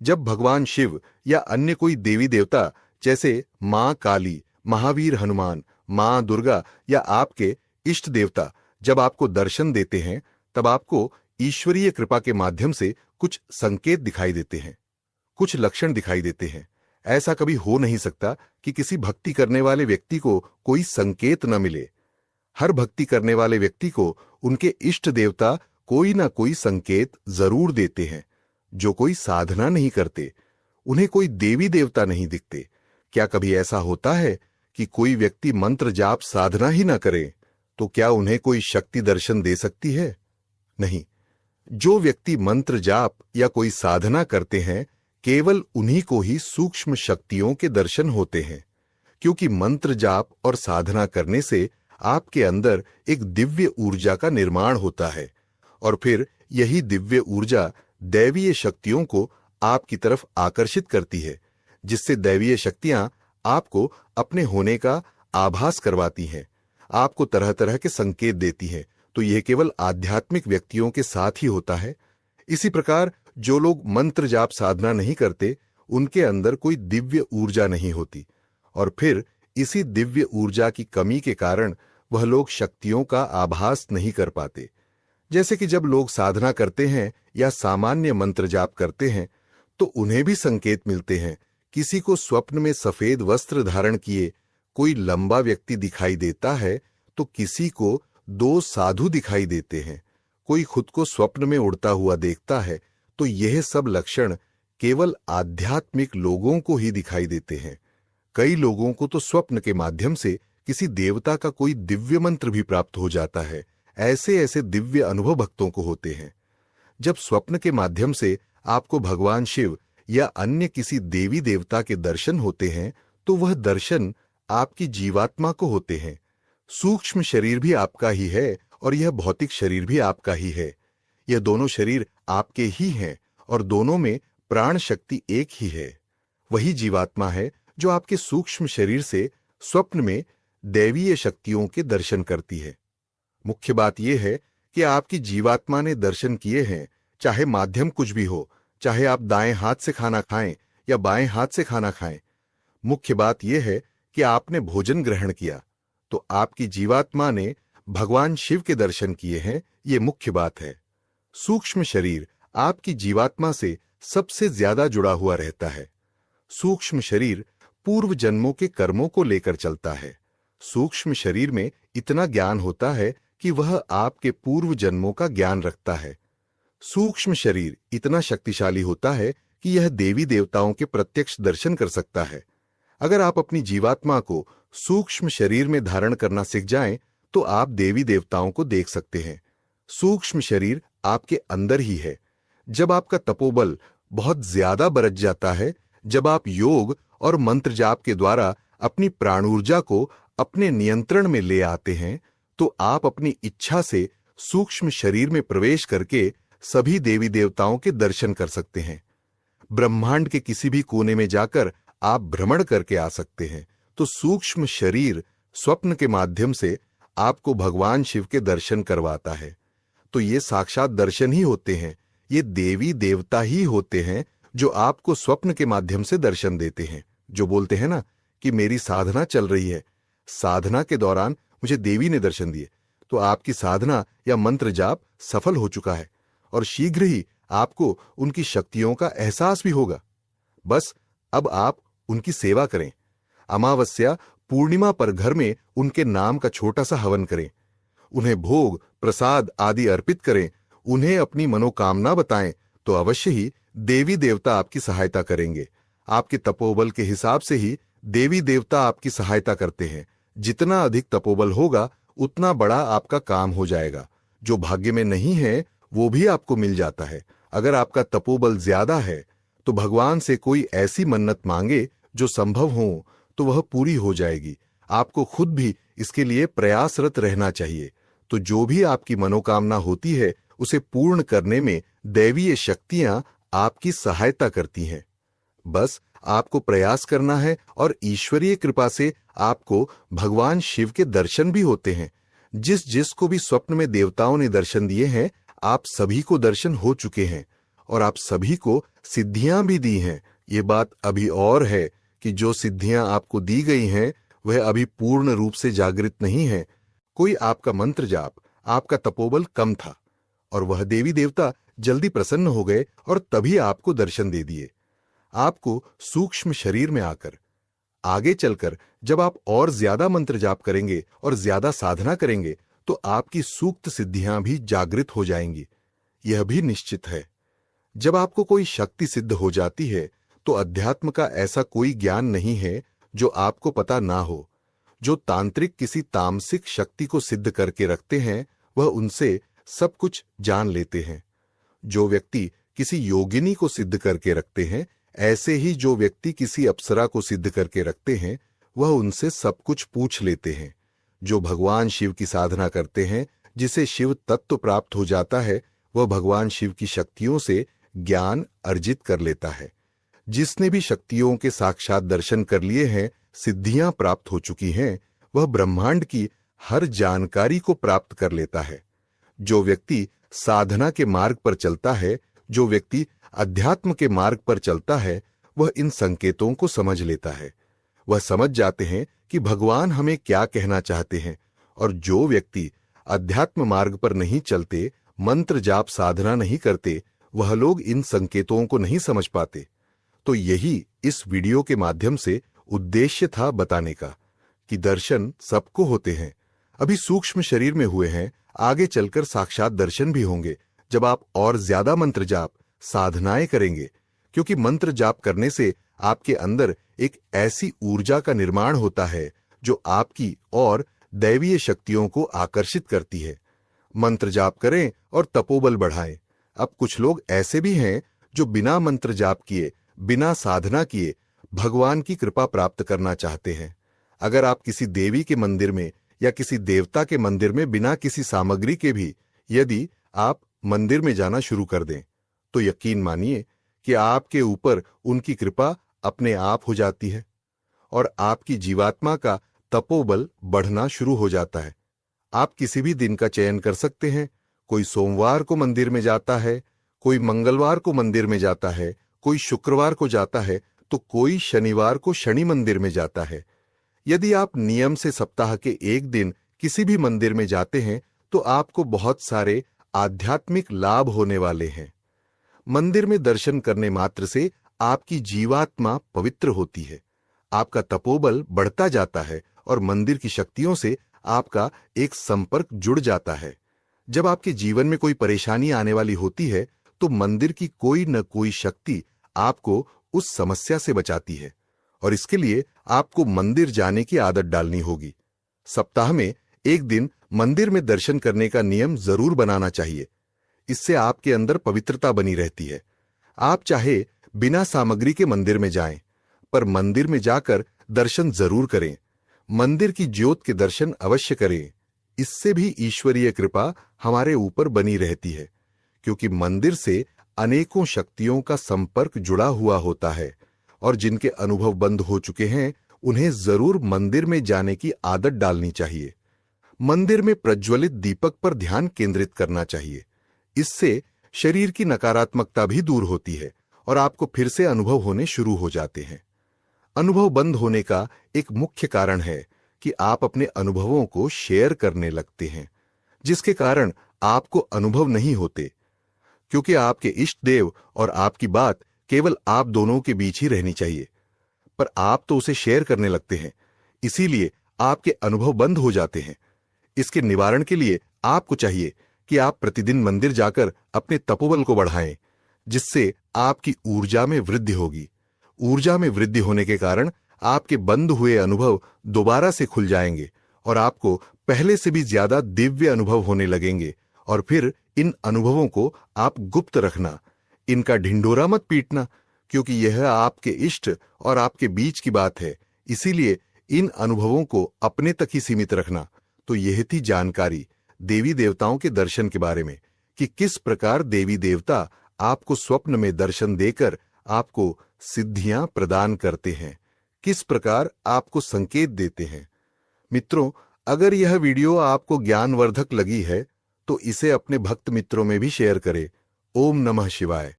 जब भगवान शिव या अन्य कोई देवी देवता जैसे मां काली, महावीर हनुमान, मां दुर्गा या आपके इष्ट देवता जब आपको दर्शन देते हैं, तब आपको ईश्वरीय कृपा के माध्यम से कुछ संकेत दिखाई देते हैं, कुछ लक्षण दिखाई देते हैं। ऐसा कभी हो नहीं सकता कि किसी भक्ति करने वाले व्यक्ति को कोई संकेत न मिले। हर भक्ति करने वाले व्यक्ति को उनके इष्ट देवता कोई ना कोई संकेत जरूर देते हैं। जो कोई साधना नहीं करते, उन्हें कोई देवी देवता नहीं दिखते। क्या कभी ऐसा होता है कि कोई व्यक्ति मंत्र जाप साधना ही ना करे तो क्या उन्हें कोई शक्ति दर्शन दे सकती है? नहीं। जो व्यक्ति मंत्र जाप या कोई साधना करते हैं, केवल उन्हीं को ही सूक्ष्म शक्तियों के दर्शन होते हैं, क्योंकि मंत्र जाप और साधना करने से आपके अंदर एक दिव्य ऊर्जा का निर्माण होता है और फिर यही दिव्य ऊर्जा दैवीय शक्तियों को आपकी तरफ आकर्षित करती है, जिससे दैवीय शक्तियां आपको अपने होने का आभास करवाती हैं, आपको तरह तरह के संकेत देती हैं। तो यह केवल आध्यात्मिक व्यक्तियों के साथ ही होता है। इसी प्रकार जो लोग मंत्र जाप साधना नहीं करते, उनके अंदर कोई दिव्य ऊर्जा नहीं होती और फिर इसी दिव्य ऊर्जा की कमी के कारण वह लोग शक्तियों का आभास नहीं कर पाते। जैसे कि जब लोग साधना करते हैं या सामान्य मंत्र जाप करते हैं तो उन्हें भी संकेत मिलते हैं। किसी को स्वप्न में सफेद वस्त्र धारण किए कोई लंबा व्यक्ति दिखाई देता है तो किसी को दो साधु दिखाई देते हैं, कोई खुद को स्वप्न में उड़ता हुआ देखता है। तो यह सब लक्षण केवल आध्यात्मिक लोगों को ही दिखाई देते हैं। कई लोगों को तो स्वप्न के माध्यम से किसी देवता का कोई दिव्य मंत्र भी प्राप्त हो जाता है। ऐसे ऐसे दिव्य अनुभव भक्तों को होते हैं। जब स्वप्न के माध्यम से आपको भगवान शिव या अन्य किसी देवी देवता के दर्शन होते हैं तो वह दर्शन आपकी जीवात्मा को होते हैं। सूक्ष्म शरीर भी आपका ही है और यह भौतिक शरीर भी आपका ही है। यह दोनों शरीर आपके ही हैं और दोनों में प्राण शक्ति एक ही है। वही जीवात्मा है जो आपके सूक्ष्म शरीर से स्वप्न में दैवीय शक्तियों के दर्शन करती है। मुख्य बात यह है कि आपकी जीवात्मा ने दर्शन किए हैं, चाहे माध्यम कुछ भी हो, चाहे आप दाएं हाथ से खाना खाएं या बाएं हाथ से खाना खाएं। मुख्य बात यह है कि आपने भोजन ग्रहण किया तो आपकी जीवात्मा ने भगवान शिव के दर्शन किए हैं। ये मुख्य बात है। सूक्ष्म शरीर आपकी जीवात्मा से सबसे ज्यादा जुड़ा हुआ रहता है। सूक्ष्म शरीर पूर्व जन्मों के कर्मों को लेकर चलता है। सूक्ष्म शरीर में इतना ज्ञान होता है कि वह आपके पूर्व जन्मों का ज्ञान रखता है। सूक्ष्म शरीर इतना शक्तिशाली होता है कि यह देवी देवताओं के प्रत्यक्ष दर्शन कर सकता है। अगर आप अपनी जीवात्मा को सूक्ष्म शरीर में धारण करना सीख जाएं, तो आप देवी देवताओं को देख सकते हैं। सूक्ष्म शरीर आपके अंदर ही है। जब आपका तपोबल बहुत ज्यादा बरत जाता है, जब आप योग और मंत्र जाप के द्वारा अपनी प्राणऊर्जा को अपने नियंत्रण में ले आते हैं, तो आप अपनी इच्छा से सूक्ष्म शरीर में प्रवेश करके सभी देवी देवताओं के दर्शन कर सकते हैं। ब्रह्मांड के किसी भी कोने में जाकर आप भ्रमण करके आ सकते हैं। तो सूक्ष्म शरीर स्वप्न के माध्यम से आपको भगवान शिव के दर्शन करवाता है। तो ये साक्षात दर्शन ही होते हैं। ये देवी देवता ही होते हैं जो आपको स्वप्न के माध्यम से दर्शन देते हैं। जो बोलते हैं ना कि मेरी साधना चल रही है, साधना के दौरान मुझे देवी ने दर्शन दिए, तो आपकी साधना या मंत्र जाप सफल हो चुका है और शीघ्र ही आपको उनकी शक्तियों का एहसास भी होगा। बस अब आप उनकी सेवा करें। अमावस्या पूर्णिमा पर घर में उनके नाम का छोटा सा हवन करें, उन्हें भोग प्रसाद आदि अर्पित करें, उन्हें अपनी मनोकामना बताएं, तो अवश्य ही देवी देवता आपकी सहायता करेंगे। आपके तपोबल के हिसाब से ही देवी देवता आपकी सहायता करते हैं। जितना अधिक तपोबल होगा उतना बड़ा आपका काम हो जाएगा। जो भाग्य में नहीं है वो भी आपको मिल जाता है। अगर आपका तपोबल ज्यादा है तो भगवान से कोई ऐसी मन्नत मांगे जो संभव हो तो वह पूरी हो जाएगी। आपको खुद भी इसके लिए प्रयासरत रहना चाहिए। तो जो भी आपकी मनोकामना होती है उसे पूर्ण करने में दैवीय शक्तियां आपकी सहायता करती हैं। बस आपको प्रयास करना है और ईश्वरीय कृपा से आपको भगवान शिव के दर्शन भी होते हैं। जिस जिसको भी स्वप्न में देवताओं ने दर्शन दिए हैं, आप सभी को दर्शन हो चुके हैं और आप सभी को सिद्धियां भी दी हैं। ये बात अभी और है कि जो सिद्धियां आपको दी गई हैं वह अभी पूर्ण रूप से जागृत नहीं है। कोई आपका मंत्र जाप, आपका तपोबल कम था और वह देवी देवता जल्दी प्रसन्न हो गए और तभी आपको दर्शन दे दिए। आपको सूक्ष्म शरीर में आकर, आगे चलकर जब आप और ज्यादा मंत्र जाप करेंगे और ज्यादा साधना करेंगे तो आपकी सूक्त सिद्धियां भी जागृत हो जाएंगी। यह भी निश्चित है। जब आपको कोई शक्ति सिद्ध हो जाती है तो अध्यात्म का ऐसा कोई ज्ञान नहीं है जो आपको पता ना हो। जो तांत्रिक किसी तामसिक शक्ति को सिद्ध करके रखते हैं वह उनसे सब कुछ जान लेते हैं। जो व्यक्ति किसी योगिनी को सिद्ध करके रखते हैं, ऐसे ही जो व्यक्ति किसी अप्सरा को सिद्ध करके रखते हैं वह उनसे सब कुछ पूछ लेते हैं। जो भगवान शिव की साधना करते हैं, जिसे शिव तत्व प्राप्त हो जाता है, वह भगवान शिव की शक्तियों से ज्ञान अर्जित कर लेता है। जिसने भी शक्तियों के साक्षात दर्शन कर लिए हैं, सिद्धियां प्राप्त हो चुकी हैं, वह ब्रह्मांड की हर जानकारी को प्राप्त कर लेता है। जो व्यक्ति साधना के मार्ग पर चलता है, जो व्यक्ति अध्यात्म के मार्ग पर चलता है, वह इन संकेतों को समझ लेता है। वह समझ जाते हैं कि भगवान हमें क्या कहना चाहते हैं। और जो व्यक्ति अध्यात्म मार्ग पर नहीं चलते, मंत्र जाप साधना नहीं करते, वह लोग इन संकेतों को नहीं समझ पाते। तो यही इस वीडियो के माध्यम से उद्देश्य था बताने का कि दर्शन सबको होते हैं। अभी सूक्ष्म शरीर में हुए हैं, आगे चलकर साक्षात दर्शन भी होंगे जब आप और ज्यादा मंत्र जाप साधनाएं करेंगे। क्योंकि मंत्र जाप करने से आपके अंदर एक ऐसी ऊर्जा का निर्माण होता है जो आपकी और दैवीय शक्तियों को आकर्षित करती है। मंत्र जाप करें और तपोबल बढ़ाएं। अब कुछ लोग ऐसे भी हैं जो बिना मंत्र जाप किए, बिना साधना किए भगवान की कृपा प्राप्त करना चाहते हैं। अगर आप किसी देवी के मंदिर में या किसी देवता के मंदिर में बिना किसी सामग्री के भी यदि आप मंदिर में जाना शुरू कर दें, तो यकीन मानिए कि आपके ऊपर उनकी कृपा अपने आप हो जाती है और आपकी जीवात्मा का तपोबल बढ़ना शुरू हो जाता है। आप किसी भी दिन का चयन कर सकते हैं। कोई सोमवार को मंदिर में जाता है, कोई मंगलवार को मंदिर में जाता है, कोई शुक्रवार को जाता है, तो कोई शनिवार को शनि मंदिर में जाता है। यदि आप नियम से सप्ताह के एक दिन किसी भी मंदिर में जाते हैं तो आपको बहुत सारे आध्यात्मिक लाभ होने वाले हैं। मंदिर में दर्शन करने मात्र से आपकी जीवात्मा पवित्र होती है, आपका तपोबल बढ़ता जाता है और मंदिर की शक्तियों से आपका एक संपर्क जुड़ जाता है। जब आपके जीवन में कोई परेशानी आने वाली होती है तो मंदिर की कोई न कोई शक्ति आपको उस समस्या से बचाती है और इसके लिए आपको मंदिर जाने की आदत डालनी होगी। सप्ताह में एक दिन मंदिर में दर्शन करने का नियम जरूर बनाना चाहिए। इससे आपके अंदर पवित्रता बनी रहती है। आप चाहे बिना सामग्री के मंदिर में जाएं, पर मंदिर में जाकर दर्शन जरूर करें। मंदिर की ज्योत के दर्शन अवश्य करें। इससे भी ईश्वरीय कृपा हमारे ऊपर बनी रहती है, क्योंकि मंदिर से अनेकों शक्तियों का संपर्क जुड़ा हुआ होता है और जिनके अनुभव बंद हो चुके हैं उन्हें जरूर मंदिर में जाने की आदत डालनी चाहिए। मंदिर में प्रज्वलित दीपक पर ध्यान केंद्रित करना चाहिए। इससे शरीर की नकारात्मकता भी दूर होती है और आपको फिर से अनुभव होने शुरू हो जाते हैं। अनुभव बंद होने का एक मुख्य कारण है कि आप अपने अनुभवों को शेयर करने लगते हैं, जिसके कारण आपको अनुभव नहीं होते। क्योंकि आपके इष्ट देव और आपकी बात केवल आप दोनों के बीच ही रहनी चाहिए, पर आप तो उसे शेयर करने लगते हैं, इसीलिए आपके अनुभव बंद हो जाते हैं। इसके निवारण के लिए आपको चाहिए कि आप प्रतिदिन मंदिर जाकर अपने तपोबल को बढ़ाएं, जिससे आपकी ऊर्जा में वृद्धि होगी। ऊर्जा में वृद्धि होने के कारण आपके बंद हुए अनुभव दोबारा से खुल जाएंगे और आपको पहले से भी ज्यादा दिव्य अनुभव होने लगेंगे। और फिर इन अनुभवों को आप गुप्त रखना, इनका ढिंढोरा मत पीटना, क्योंकि यह आपके इष्ट और आपके बीच की बात है। इसीलिए इन अनुभवों को अपने तक ही सीमित रखना। तो यह थी जानकारी देवी देवताओं के दर्शन के बारे में कि किस प्रकार देवी देवता आपको स्वप्न में दर्शन देकर आपको सिद्धियां प्रदान करते हैं, किस प्रकार आपको संकेत देते हैं। मित्रों, अगर यह वीडियो आपको ज्ञानवर्धक लगी है तो इसे अपने भक्त मित्रों में भी शेयर करें। ओम नमः शिवाय।